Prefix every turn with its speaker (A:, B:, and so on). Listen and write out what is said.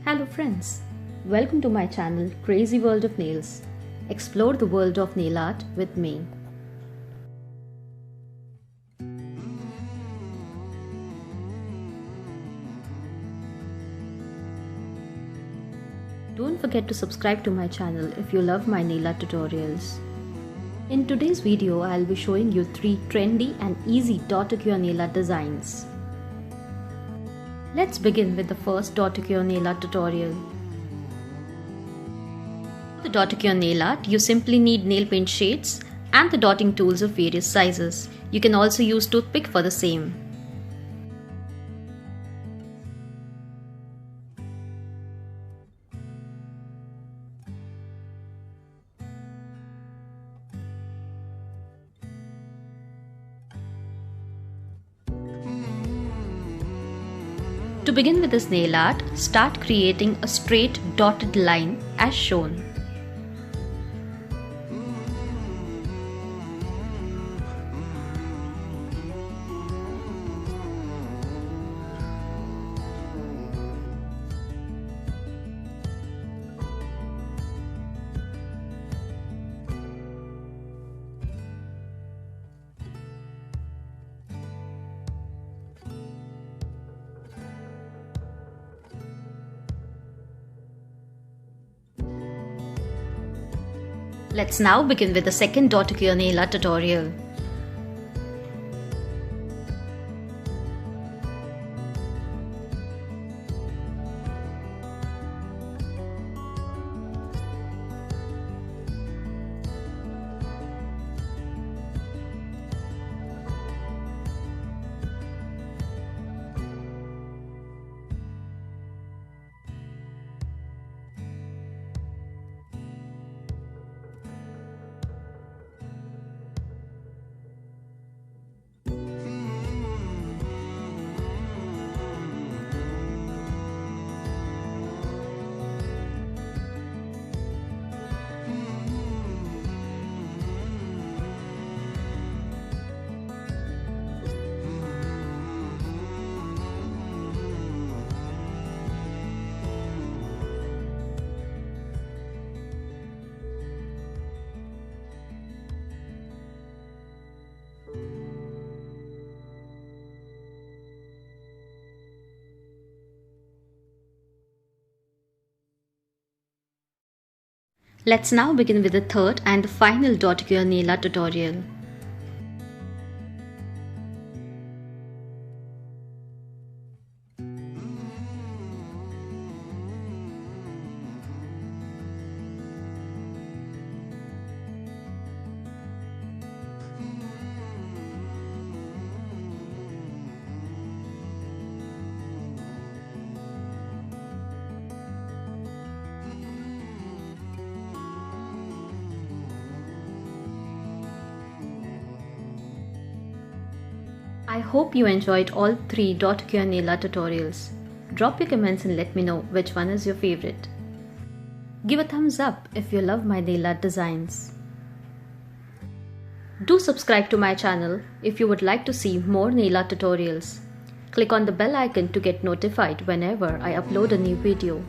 A: Hello friends, welcome to my channel Crazy World of Nails. Explore the world of nail art with me. Don't forget to subscribe to my channel if you love my nail art tutorials. In today's video, I'll be showing you 3 trendy and easy Dotticure nail art designs. Let's begin with the first Dotticure nail art tutorial. For the Dotticure nail art, you simply need nail paint shades and the dotting tools of various sizes. You can also use toothpick for the same. To begin with this nail art, start creating a straight dotted line as shown. Let's now begin with the second Dotticure nail art tutorial. Let's now begin with the third and the final Dotticure nail art tutorial. I hope you enjoyed all 3 Dotticure nail art tutorials. Drop your comments and let me know which one is your favorite. Give a thumbs up if you love my nail art designs. Do subscribe to my channel if you would like to see more nail art tutorials. Click on the bell icon to get notified whenever I upload a new video.